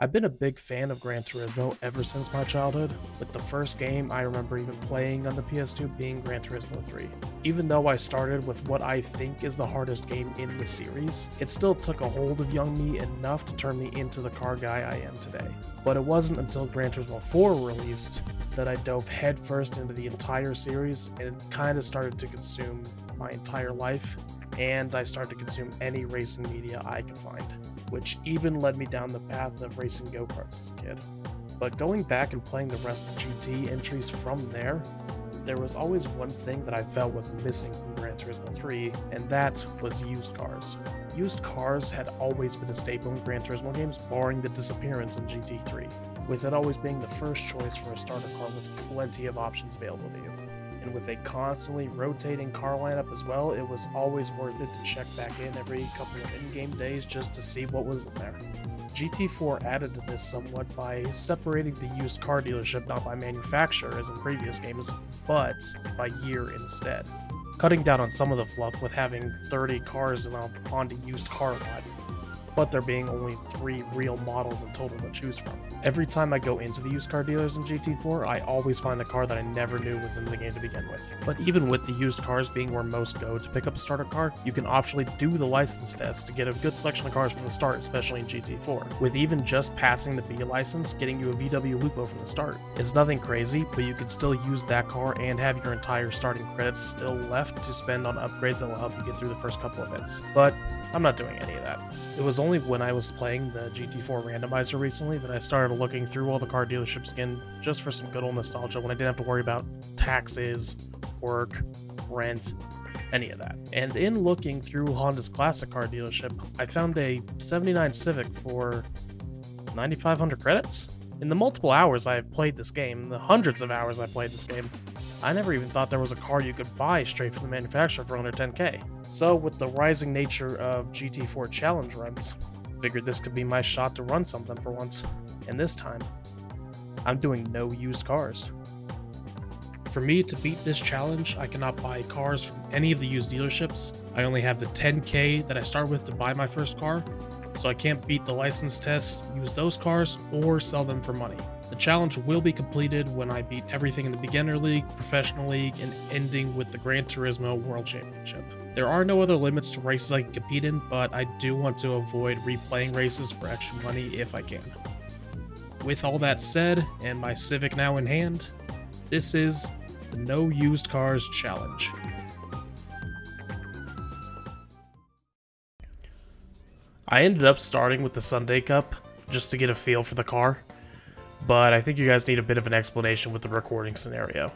I've been a big fan of Gran Turismo ever since my childhood, with the first game I remember even playing on the PS2 being Gran Turismo 3. Even though I started with what I think is the hardest game in the series, it still took a hold of young me enough to turn me into the car guy I am today. But it wasn't until Gran Turismo 4 released that I dove headfirst into the entire series, and it kinda started to consume my entire life, and I started to consume any racing media I could find, which even led me down the path of racing go-karts as a kid. But going back and playing the rest of the GT entries from there was always one thing that I felt was missing from Gran Turismo 3, and that was used cars. Used cars had always been a staple in Gran Turismo games, barring the disappearance in GT3, with it always being the first choice for a starter car with plenty of options available to you. And with a constantly rotating car lineup as well, it was always worth it to check back in every couple of in-game days just to see what was in there. GT4 added to this somewhat by separating the used car dealership not by manufacturer as in previous games, but by year instead, cutting down on some of the fluff with having 30 cars in a Honda used car lot, but there being only 3 real models in total to choose from. Every time I go into the used car dealers in GT4, I always find a car that I never knew was in the game to begin with. But even with the used cars being where most go to pick up a starter car, you can optionally do the license test to get a good selection of cars from the start, especially in GT4. With even just passing the B license, getting you a VW Lupo from the start. It's nothing crazy, but you can still use that car and have your entire starting credits still left to spend on upgrades that will help you get through the first couple of hits. But I'm not doing any of that. It was only when I was playing the GT4 randomizer recently that I started looking through all the car dealerships again just for some good old nostalgia when I didn't have to worry about taxes, work, rent, any of that. And in looking through Honda's classic car dealership, I found a 79 Civic for 9,500 credits? In the multiple hours I have played this game, the hundreds of hours I played this game, I never even thought there was a car you could buy straight from the manufacturer for under 10k. So with the rising nature of GT4 challenge runs, figured this could be my shot to run something for once. And this time, I'm doing no used cars. For me to beat this challenge, I cannot buy cars from any of the used dealerships. I only have the 10k that I start with to buy my first car, so I can't beat the license test, use those cars, or sell them for money. The challenge will be completed when I beat everything in the Beginner League, Professional League, and ending with the Gran Turismo World Championship. There are no other limits to races I can compete in, but I do want to avoid replaying races for extra money if I can. With all that said, and my Civic now in hand, this is the No Used Cars Challenge. I ended up starting with the Sunday Cup, just to get a feel for the car, but I think you guys need a bit of an explanation with the recording scenario.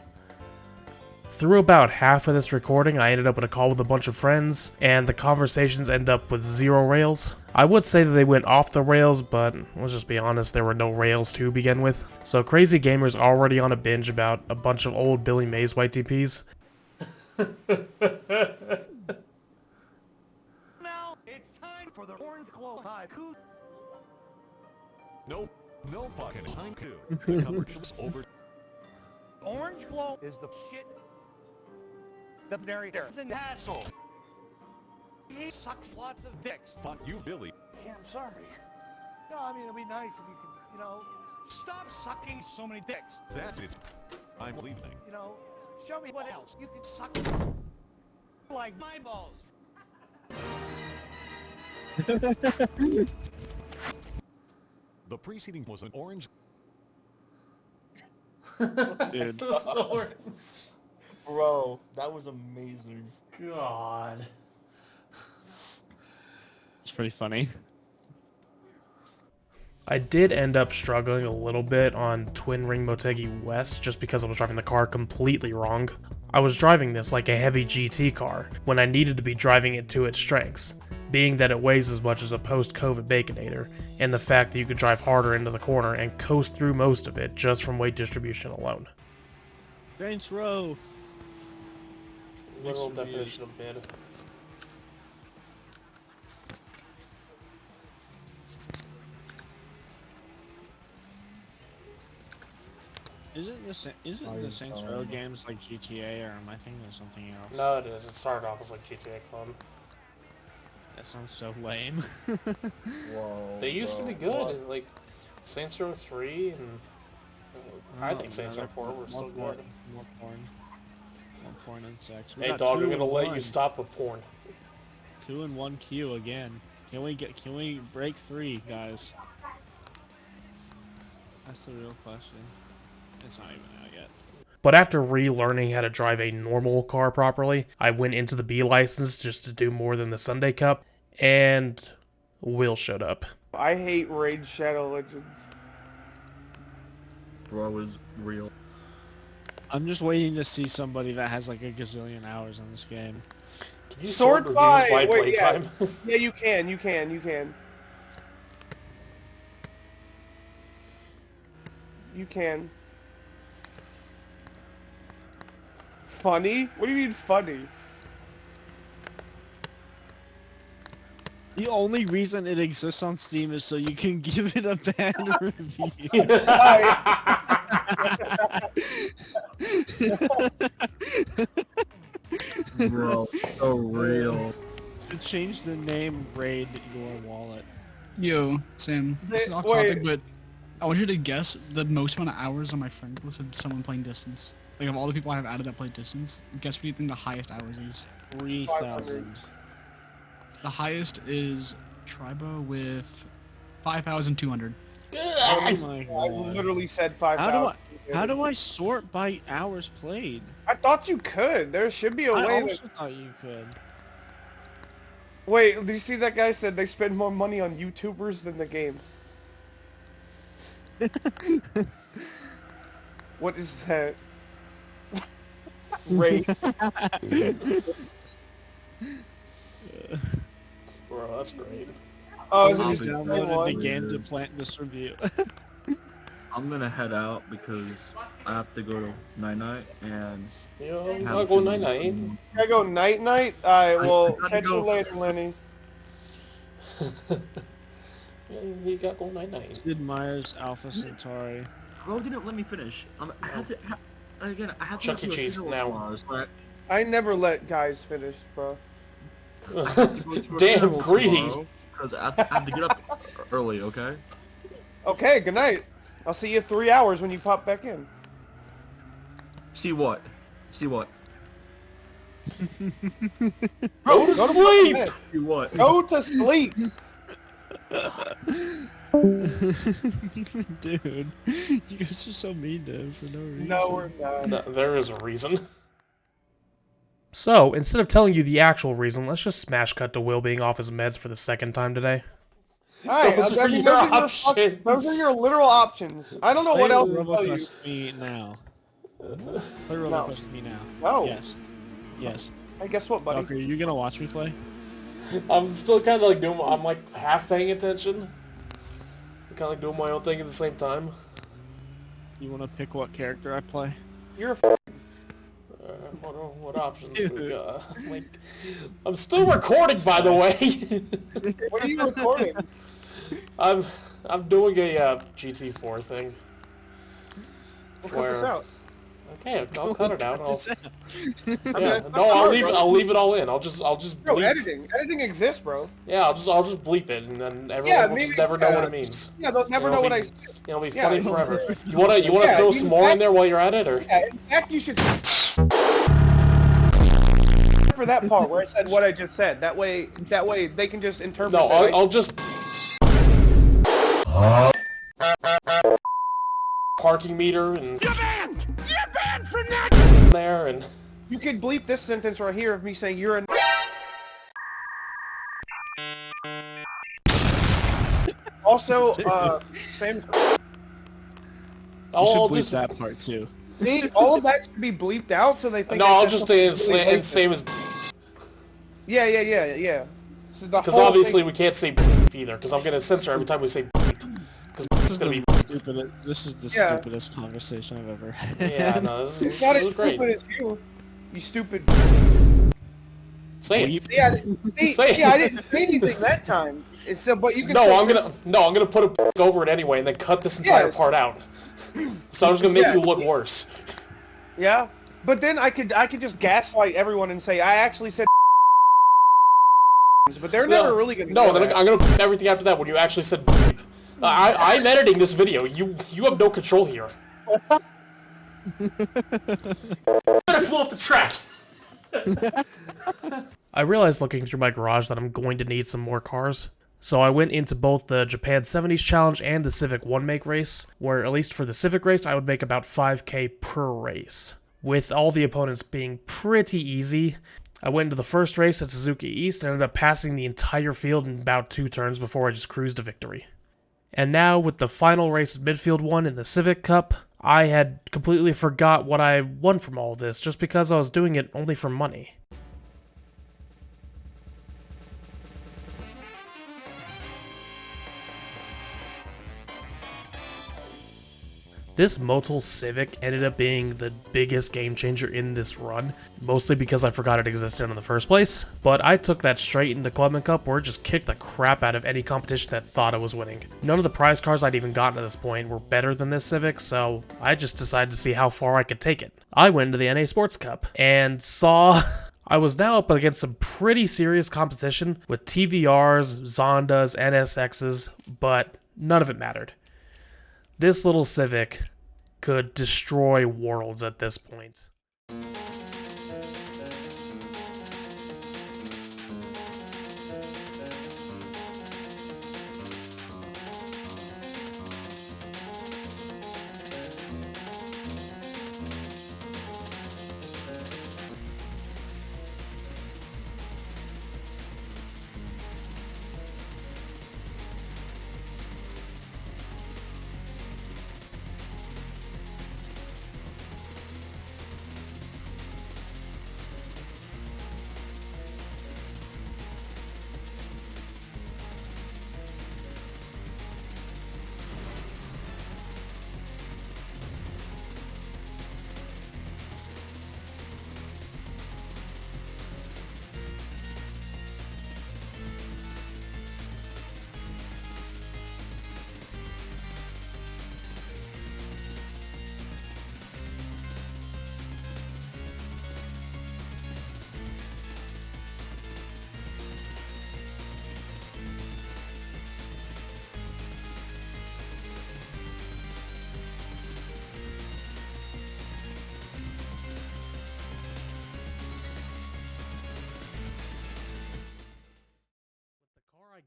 Through about half of this recording, I ended up in a call with a bunch of friends, and the conversations end up with 0 rails. I would say that they went off the rails, but let's just be honest, there were no rails to begin with. So Crazy Gamer's already on a binge about a bunch of old Billy Mays YTPs. Now it's time for the Orange Glow Haiku. Nope, no fucking haiku. The commercial's over. Orange Glow is the shit. The narrator is an asshole. He sucks lots of dicks. Fuck you, Billy. Yeah, I'm sorry. No, I mean, it'd be nice if you could, stop sucking so many dicks. That's it. I'm leaving. Show me what else you can suck like my balls. The preceding was an orange. Dude. Bro, that was amazing. God. It's pretty funny. I did end up struggling a little bit on Twin Ring Motegi West just because I was driving the car completely wrong. I was driving this like a heavy GT car when I needed to be driving it to its strengths, being that it weighs as much as a post-COVID Baconator, and the fact that you could drive harder into the corner and coast through most of it just from weight distribution alone. Saints Row. Literal definition of mid. Isn't the Saints Row games like GTA, or am I thinking of something else? No, it is. It started off as like GTA clone. That sounds so lame. Whoa. They used to be good. Like, Saints Row 3 and I think Saints Row 4 were still good. More porn. More porn and sex. We Hey got dog, I'm 2 gonna and let 1. you stop with porn. 2 and 1 queue again. Can we break 3, guys? That's the real question. It's not even out yet. But after relearning how to drive a normal car properly, I went into the B license just to do more than the Sunday Cup, and Will showed up. I hate Raid Shadow Legends. Bro is real. I'm just waiting to see somebody that has like a gazillion hours on this game. Can you Sword reviews by by wait, yeah. playtime? Yeah, you can. You can. Funny? What do you mean funny? The only reason it exists on Steam is so you can give it a bad review. Bro, so real. To change the name, raid your wallet. Yo, Sam, this is off topic, but I want you to guess the most amount of hours on my friends list of someone playing Distance. Like, of all the people I have added that play Distance, guess what you think the highest hours is? 3,000. The highest is Tribo with 5,200. Oh my I god. literally said 5,000. How do I sort by hours played? I thought you could. There should be a I way. also thought you could. Wait, did you see that guy said they spend more money on YouTubers than the game? What is that? Ray. Bro, that's great. Oh, is it I just downloaded one? the game to plant this review. I'm gonna head out because I have to go to night and Yo, have I'll go to- night-night. Can I go night-night? Alright, well, gotta catch you go. later, Lenny. We got go night-night. Sid Meier's Alpha Centauri. Bro didn't let me finish. I had to. Again, I have to. Chuck E. go to a Cheese funeral now. tomorrow, so I never let guys finish, bro. I have to go to a Damn funeral greedy. tomorrow, 'cause I have to get up early. Okay. Okay, good night. I'll see you in 3 hours when you pop back in. See what? See what? Go to sleep! bed. See what? Go to sleep! Dude, you guys are so mean to him for no reason. No, we're not. No, there is a reason. So, instead of telling you the actual reason, let's just smash cut to Will being off his meds for the second time today. Alright, Those are your options. those are your literal options. I don't know what Play else to roller tell you. coaster me now. Play roller No. coaster me now. No. Yes. Yes. Hey, guess what, buddy? Doc, are you gonna watch me play? I'm still kind of like doing, I'm like half paying attention. I'm kind of like doing my own thing at the same time. You wanna pick what character I play? You're a What options do we got? Like, I'm still recording, by the way. What are you recording? I'm doing a GT4 thing. We'll cut this Where- out. Okay, I'll cut it out. mean, Yeah, it's not no, hard, bro. I'll leave it all in. I'll just Bro, bleep. editing exists, bro. Yeah, I'll just bleep it, and then everyone will just never know what it means. Yeah, they'll never It'll know what be- I said. It'll be Yeah, funny it'll- forever. You wanna Yeah, throw you- some more in there while you're at it, or? Yeah, in fact, you should for that part where I said what I just said. That way they can just interpret. No, that I'll just parking meter and you're banned from that there and You could bleep this sentence right here of me saying you're a. Also, same. You I'll should bleep just that part too. See, all of that should be bleeped out so they think. no, I I'll said just something say really and racist. same as Yeah. So the because whole obviously thing- we can't say either because I'm gonna censor every time we say because it's gonna be This is the Yeah. stupidest conversation I've ever had. yeah no this It's is, not this as is great. stupid as you. You stupid. Say it. See, I didn't say anything that time. It's so, but you can. No, still I'm gonna put a over it anyway and then cut this entire Yes. part out. So I'm just gonna make Yeah. you look worse. Yeah, but then I could just gaslight everyone and say I actually said. But they're never really gonna. No, know then that. I'm gonna put everything after that when you actually said. I'm editing this video. You have no control here. I flew off the track. I realized looking through my garage that I'm going to need some more cars. So I went into both the Japan 70s Challenge and the Civic One Make race, where at least for the Civic race, I would make about 5k per race. With all the opponents being pretty easy, I went into the first race at Suzuki East and ended up passing the entire field in about 2 turns before I just cruised to victory. And now, with the final race at Midfield 1 in the Civic Cup, I had completely forgot what I won from all this just because I was doing it only for money. This Motul Civic ended up being the biggest game changer in this run, mostly because I forgot it existed in the first place, but I took that straight into Clubman Cup where it just kicked the crap out of any competition that thought I was winning. None of the prize cars I'd even gotten at this point were better than this Civic, so I just decided to see how far I could take it. I went into the NA Sports Cup, and saw I was now up against some pretty serious competition with TVRs, Zondas, NSXs, but none of it mattered. This little Civic could destroy worlds at this point.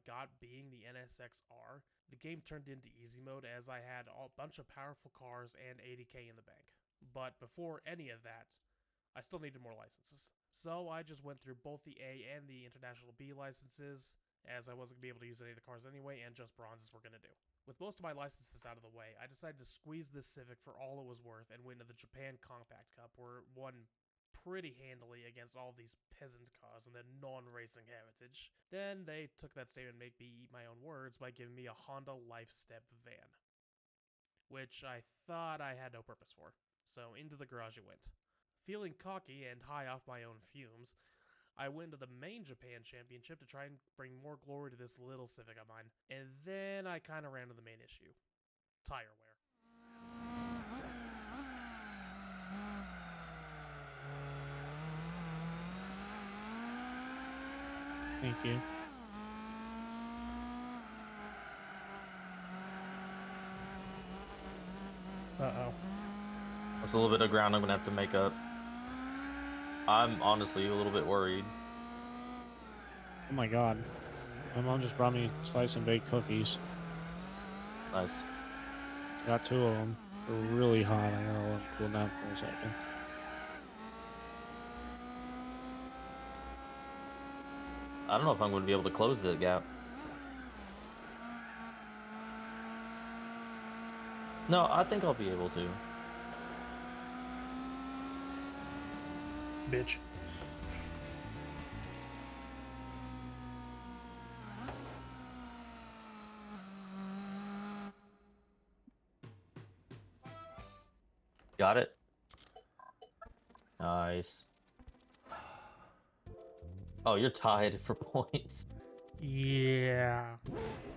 Got being the NSX-R, the game turned into easy mode as I had a bunch of powerful cars and 80k in the bank. But before any of that, I still needed more licenses. So I just went through both the A and the International B licenses, as I wasn't going to be able to use any of the cars anyway, and just bronzes were going to do. With most of my licenses out of the way, I decided to squeeze this Civic for all it was worth and went to the Japan Compact Cup, where it won pretty handily against all these peasant cars and their non-racing heritage. Then they took that statement and made me eat my own words by giving me a Honda Lifestep van, which I thought I had no purpose for. So into the garage it went. Feeling cocky and high off my own fumes, I went to the main Japan Championship to try and bring more glory to this little Civic of mine, and then I kind of ran to the main issue: tire wear. Thank you. Uh-oh. That's a little bit of ground I'm gonna have to make up. I'm honestly a little bit worried. Oh my god. My mom just brought me slice and baked cookies. Nice. Got 2 of them. They're really hot. I gotta let them cool down for a second. I don't know if I'm going to be able to close the gap. No, I think I'll be able to. Bitch. Got it. Nice. Oh, you're tied for points. Yeah.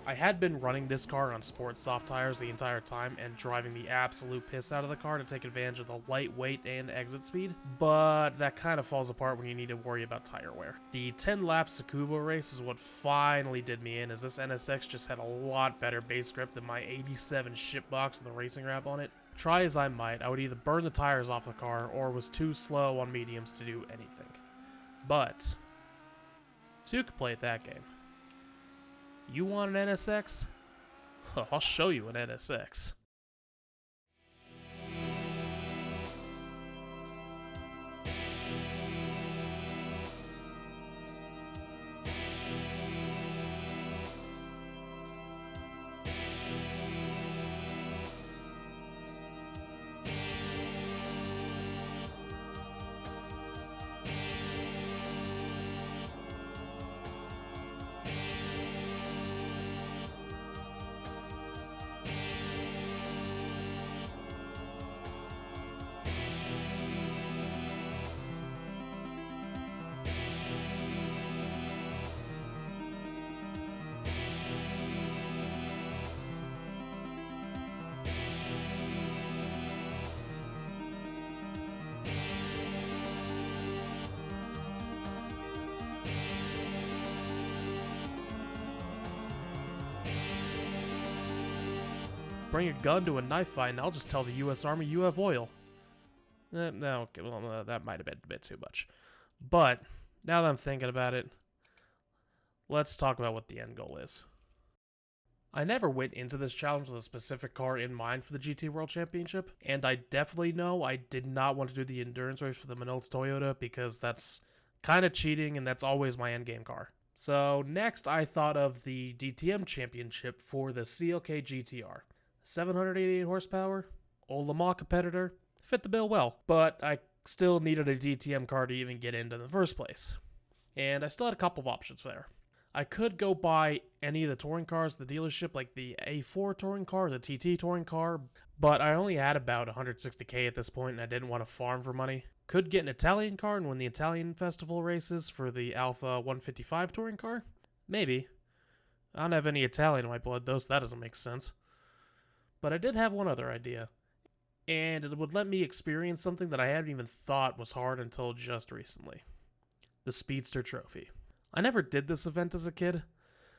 I had been running this car on sports soft tires the entire time and driving the absolute piss out of the car to take advantage of the lightweight and exit speed, but that kind of falls apart when you need to worry about tire wear. The 10-lap Tsukuba race is what finally did me in, as this NSX just had a lot better base grip than my 87 shitbox with a racing wrap on it. Try as I might, I would either burn the tires off the car or was too slow on mediums to do anything. But, so you could play at that game. You want an NSX? I'll show you an NSX. Bring a gun to a knife fight and I'll just tell the US Army you have oil. No, okay, well, that might have been a bit too much. But, now that I'm thinking about it, let's talk about what the end goal is. I never went into this challenge with a specific car in mind for the GT World Championship, and I definitely know I did not want to do the endurance race for the Minolta Toyota because that's kind of cheating and that's always my endgame car. So next I thought of the DTM Championship for the CLK GTR. 788 horsepower, old Le Mans competitor, fit the bill well, but I still needed a DTM car to even get into in the first place. And I still had a couple of options there. I could go buy any of the touring cars at the dealership, like the A4 touring car, the TT touring car, but I only had about 160k at this point and I didn't want to farm for money. Could get an Italian car and win the Italian festival races for the Alpha 155 touring car? Maybe. I don't have any Italian in my blood though, so that doesn't make sense. But I did have one other idea, and it would let me experience something that I hadn't even thought was hard until just recently. The Speedster Trophy. I never did this event as a kid,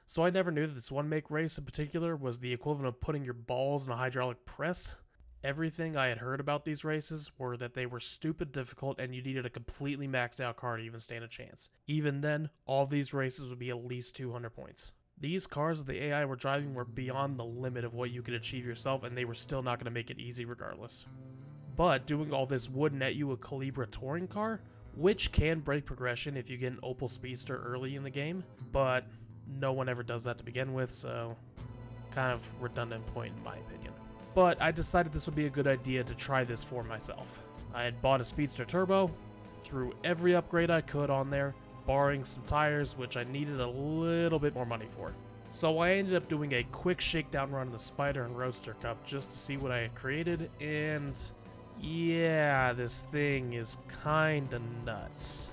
so I never knew that this one-make race in particular was the equivalent of putting your balls in a hydraulic press. Everything I had heard about these races were that they were stupid difficult and you needed a completely maxed out car to even stand a chance. Even then, all these races would be at least 200 points. These cars that the AI were driving were beyond the limit of what you could achieve yourself, and they were still not going to make it easy regardless. But doing all this would net you a Calibra touring car, which can break progression if you get an Opel Speedster early in the game, but no one ever does that to begin with, so kind of redundant point in my opinion. But I decided this would be a good idea to try this for myself. I had bought a Speedster Turbo, threw every upgrade I could on there, barring some tires, which I needed a little bit more money for. So I ended up doing a quick shakedown run in the Spider and Roadster Cup just to see what I had created, and yeah, this thing is kinda nuts.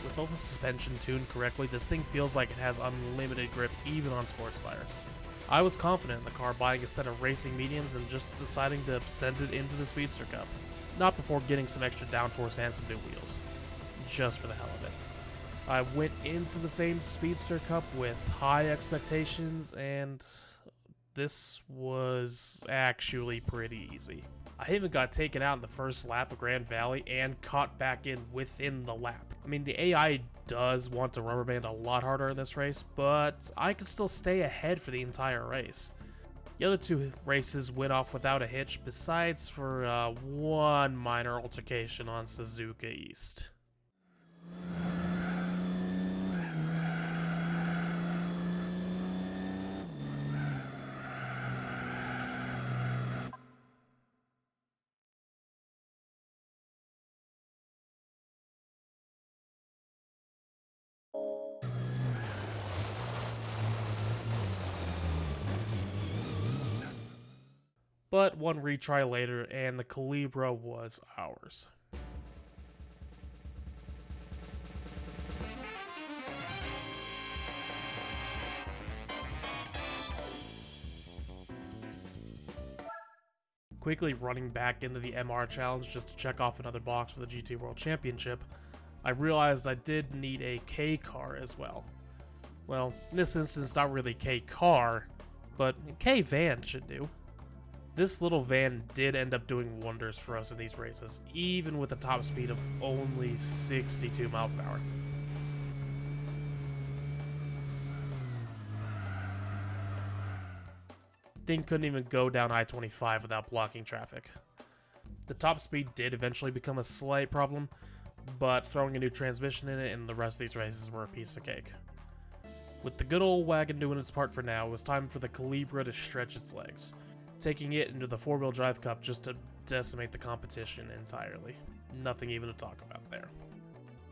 With all the suspension tuned correctly, this thing feels like it has unlimited grip even on sports tires. I was confident in the car buying a set of racing mediums and just deciding to send it into the Speedster Cup. Not before getting some extra downforce and some new wheels. Just for the hell of it. I went into the famed Speedster Cup with high expectations and this was actually pretty easy. I even got taken out in the first lap of Grand Valley and caught back in within the lap. I mean, the AI does want to rubber band a lot harder in this race, but I could still stay ahead for the entire race. The other two races went off without a hitch, besides for one minor altercation on Suzuka East. But one retry later, and the Calibra was ours. Quickly running back into the MR challenge just to check off another box for the GT World Championship, I realized I did need a K car as well. Well, in this instance, not really K car, but K van should do. This little van did end up doing wonders for us in these races, even with a top speed of only 62 miles an hour. Thing couldn't even go down I-25 without blocking traffic. The top speed did eventually become a slight problem, but throwing a new transmission in it and the rest of these races were a piece of cake. With the good old wagon doing its part for now, it was time for the Calibra to stretch its legs, taking it into the 4-wheel drive cup just to decimate the competition entirely. Nothing even to talk about there.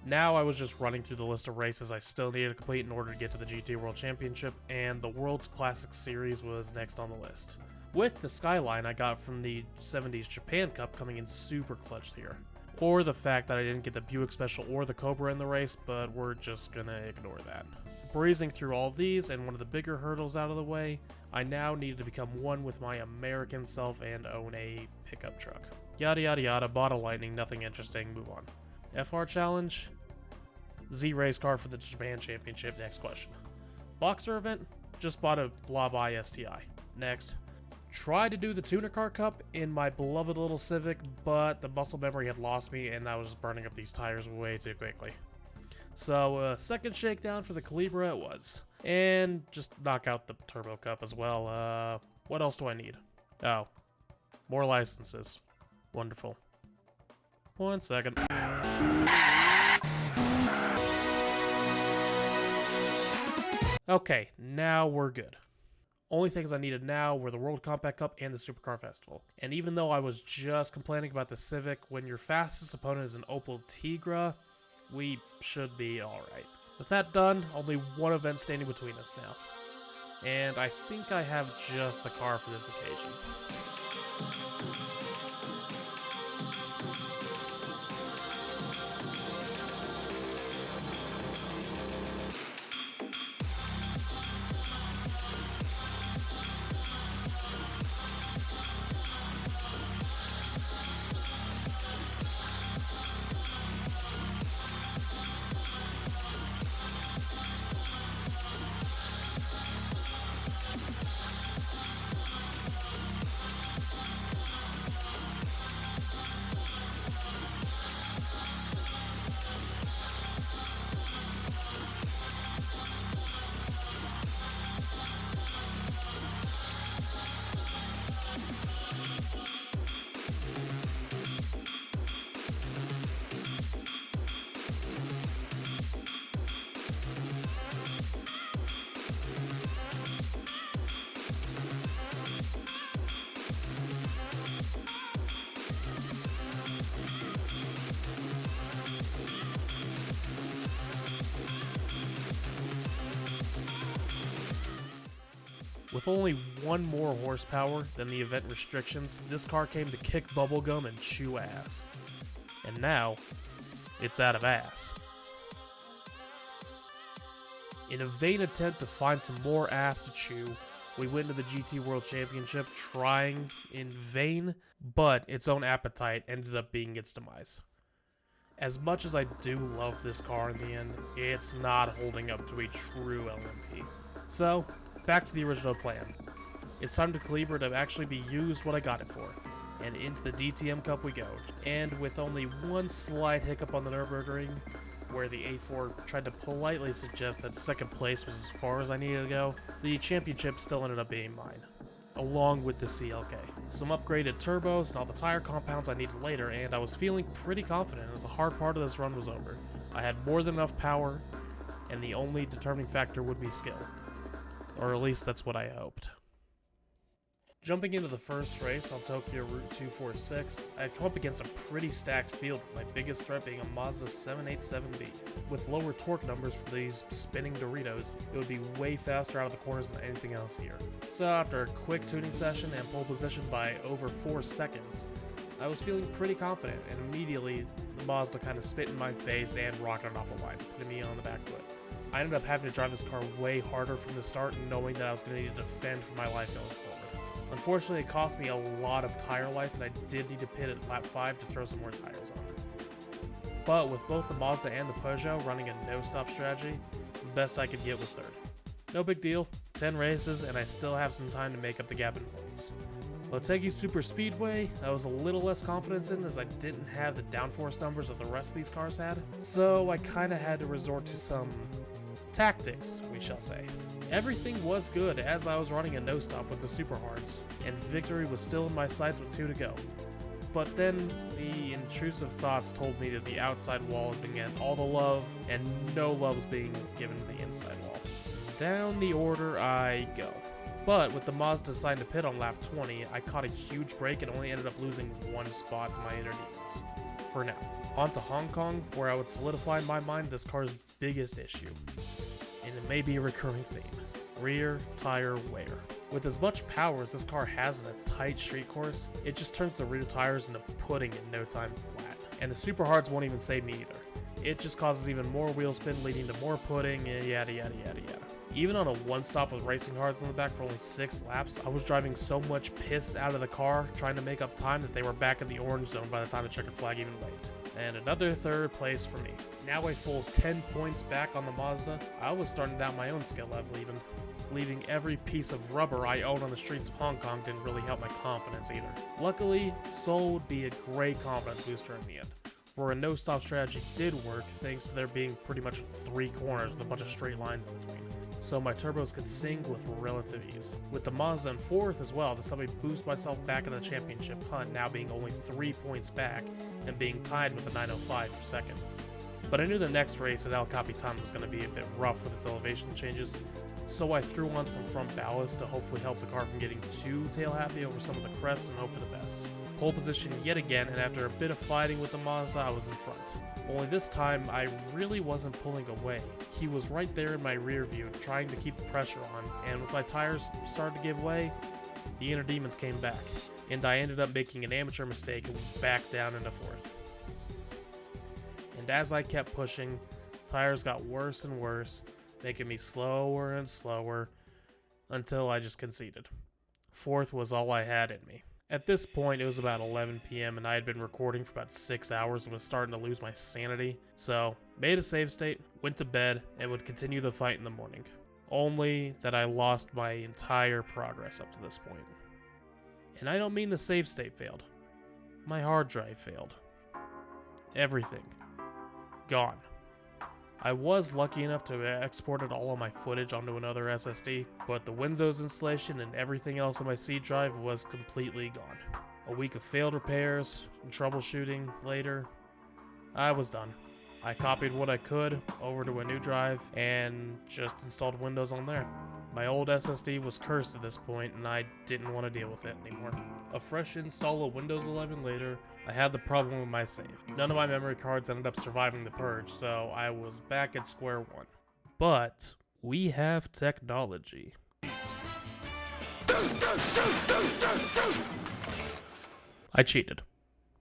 Now I was just running through the list of races I still needed to complete in order to get to the GT World Championship, and the World's Classic Series was next on the list, with the Skyline I got from the 70s Japan Cup coming in super clutch here. Or the fact that I didn't get the Buick Special or the Cobra in the race, but we're just gonna ignore that. Breezing through all of these and one of the bigger hurdles out of the way, I now needed to become one with my American self and own a pickup truck. Yada yada yada, bought a Lightning, nothing interesting, move on. FR Challenge? Z race car for the Japan Championship, next question. Boxer event? Just bought a Blob I STI. Next. Tried to do the Tuner Car Cup in my beloved little Civic, but the muscle memory had lost me and I was just burning up these tires way too quickly. So, second shakedown for the Calibra it was. And just knock out the Turbo Cup as well. What else do I need? Oh, more licenses. Wonderful. 1 second. Okay, now we're good. Only things I needed now were the World Compact Cup and the Supercar Festival. And even though I was just complaining about the Civic, when your fastest opponent is an Opel Tigra, we should be alright. With that done, only one event standing between us now. And I think I have just the car for this occasion. With only one more horsepower than the event restrictions, this car came to kick bubblegum and chew ass. And now, it's out of ass. In a vain attempt to find some more ass to chew, we went to the GT World Championship trying in vain, but its own appetite ended up being its demise. As much as I do love this car in the end, it's not holding up to a true LMP. So, back to the original plan. It's time to Calibre to actually be used what I got it for. And into the DTM Cup we go. And with only one slight hiccup on the Nürburgring, where the A4 tried to politely suggest that second place was as far as I needed to go, the championship still ended up being mine, along with the CLK. Some upgraded turbos and all the tire compounds I needed later, and I was feeling pretty confident as the hard part of this run was over. I had more than enough power, and the only determining factor would be skill. Or at least that's what I hoped. Jumping into the first race on Tokyo Route 246, I had come up against a pretty stacked field, with my biggest threat being a Mazda 787B. With lower torque numbers for these spinning Doritos, it would be way faster out of the corners than anything else here. So after a quick tuning session and pole position by over 4 seconds, I was feeling pretty confident, and immediately the Mazda kind of spit in my face and rocketed off the line, putting me on the back foot. I ended up having to drive this car way harder from the start, knowing that I was going to need to defend for my life going forward. Unfortunately, it cost me a lot of tire life, and I did need to pit at lap 5 to throw some more tires on. But with both the Mazda and the Peugeot running a no-stop strategy, the best I could get was 3rd. No big deal, 10 races, and I still have some time to make up the gap in points. Motegi Super Speedway, I was a little less confidence in, as I didn't have the downforce numbers that the rest of these cars had, so I kinda had to resort to some tactics, we shall say. Everything was good as I was running a no-stop with the Super Hards, and victory was still in my sights with 2 to go. But then, the intrusive thoughts told me that the outside wall had been getting all the love, and no love was being given to the inside wall. Down the order I go. But with the Mazda deciding to pit on lap 20, I caught a huge break and only ended up losing 1 spot to my inner demons. For now. On to Hong Kong, where I would solidify in my mind this car's biggest issue. And it may be a recurring theme. Rear tire wear. With as much power as this car has in a tight street course, it just turns the rear tires into pudding in no time flat. And the Super Hards won't even save me either. It just causes even more wheel spin, leading to more pudding, and yada yada yada yada. Even on a one-stop with racing hards on the back for only 6 laps, I was driving so much piss out of the car trying to make up time that they were back in the orange zone by the time the checkered flag even waved. And another 3rd place for me. Now a full 10 points back on the Mazda, I was starting down my own skill level even. Leaving every piece of rubber I own on the streets of Hong Kong didn't really help my confidence either. Luckily, Seoul would be a great confidence booster in the end, where a no-stop strategy did work thanks to there being pretty much 3 corners with a bunch of straight lines in between. So my turbos could sing with relative ease. With the Mazda in 4th as well, to suddenly boost myself back in the championship hunt, now being only 3 points back and being tied with a 905 for 2nd. But I knew the next race at El Capitan was going to be a bit rough with its elevation changes, so I threw on some front ballast to hopefully help the car from getting too tail happy over some of the crests and hope for the best. Pole position yet again, and after a bit of fighting with the Mazda, I was in front. Only this time, I really wasn't pulling away. He was right there in my rear view, trying to keep the pressure on, and with my tires starting to give way, the inner demons came back, and I ended up making an amateur mistake and went back down into 4th. And as I kept pushing, tires got worse and worse, making me slower and slower, until I just conceded. 4th was all I had in me. At this point, it was about 11 p.m. and I had been recording for about 6 hours and was starting to lose my sanity, so made a save state, went to bed, and would continue the fight in the morning. Only that I lost my entire progress up to this point. And I don't mean the save state failed. My hard drive failed. Everything. Gone. I was lucky enough to have exported all of my footage onto another SSD, but the Windows installation and everything else on my C drive was completely gone. A week of failed repairs and troubleshooting later, I was done. I copied what I could over to a new drive and just installed Windows on there. My old SSD was cursed at this point and I didn't want to deal with it anymore. A fresh install of Windows 11 later, I had the problem with my save. None of my memory cards ended up surviving the purge, so I was back at square one. But we have technology. I cheated.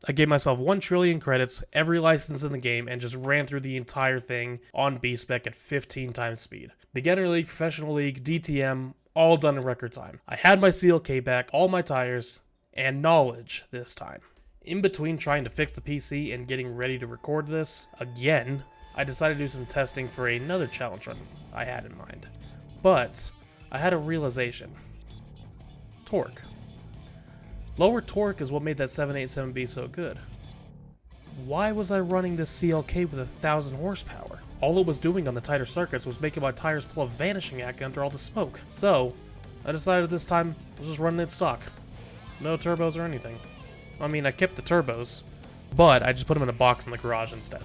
I gave myself 1 trillion credits, every license in the game, and just ran through the entire thing on B-Spec at 15 times speed. Beginner League, Professional League, DTM, all done in record time. I had my CLK back, all my tires, and knowledge this time. In between trying to fix the PC and getting ready to record this, again, I decided to do some testing for another challenge run I had in mind. But I had a realization. torque. Lower torque is what made that 787B so good. Why was I running this CLK with 1,000 horsepower? All it was doing on the tighter circuits was making my tires pull a vanishing act under all the smoke. So, I decided this time I was just running it stock. No turbos or anything. I mean, I kept the turbos, but I just put them in a box in the garage instead,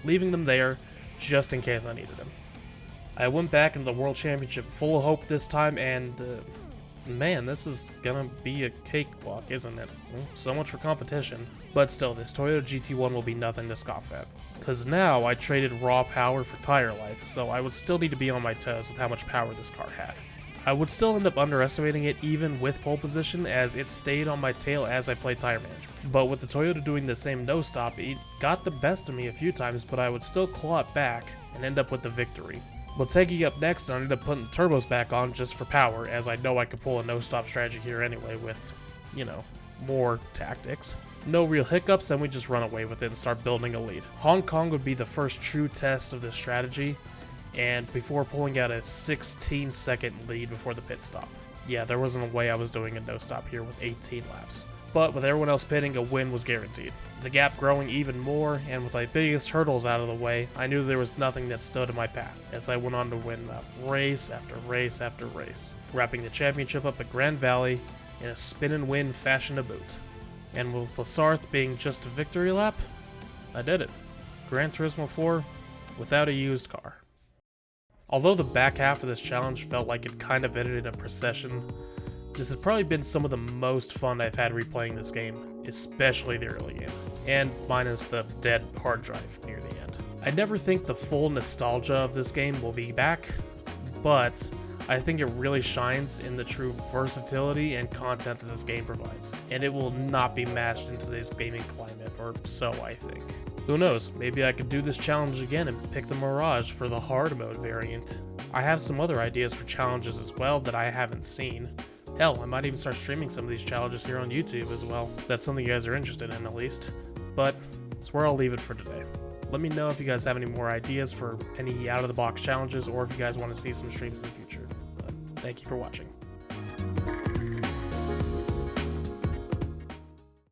leaving them there just in case I needed them. I went back into the World Championship full of hope this time, and man, this is gonna be a cakewalk, isn't it? So much for competition. But still, this Toyota GT1 will be nothing to scoff at. Because now I traded raw power for tire life, so I would still need to be on my toes with how much power this car had. I would still end up underestimating it even with pole position, as it stayed on my tail as I played tire management. But with the Toyota doing the same no stop, it got the best of me a few times, but I would still claw it back and end up with the victory. Well, taking up next, I ended up putting the turbos back on just for power, as I know I could pull a no-stop strategy here anyway with, you know, more tactics. No real hiccups, and we just run away with it and start building a lead. Hong Kong would be the first true test of this strategy, and before pulling out a 16-second lead before the pit stop. Yeah, there wasn't a way I was doing a no-stop here with 18 laps. But with everyone else pitting, a win was guaranteed. The gap growing even more, and with my biggest hurdles out of the way, I knew there was nothing that stood in my path, as I went on to win race after race after race, wrapping the championship up at Grand Valley in a spin-and-win fashion to boot. And with Lasarth being just a victory lap, I did it. Gran Turismo 4 without a used car. Although the back half of this challenge felt like it kind of ended in a procession, this has probably been some of the most fun I've had replaying this game, especially the early game, and minus the dead hard drive near the end. I never think the full nostalgia of this game will be back, but I think it really shines in the true versatility and content that this game provides, and it will not be matched in today's gaming climate, or so I think. Who knows, maybe I could do this challenge again and pick the Mirage for the hard mode variant. I have some other ideas for challenges as well that I haven't seen. Hell, I might even start streaming some of these challenges here on YouTube as well. That's something you guys are interested in, at least. But that's where I'll leave it for today. Let me know if you guys have any more ideas for any out-of-the-box challenges, or if you guys want to see some streams in the future. But thank you for watching.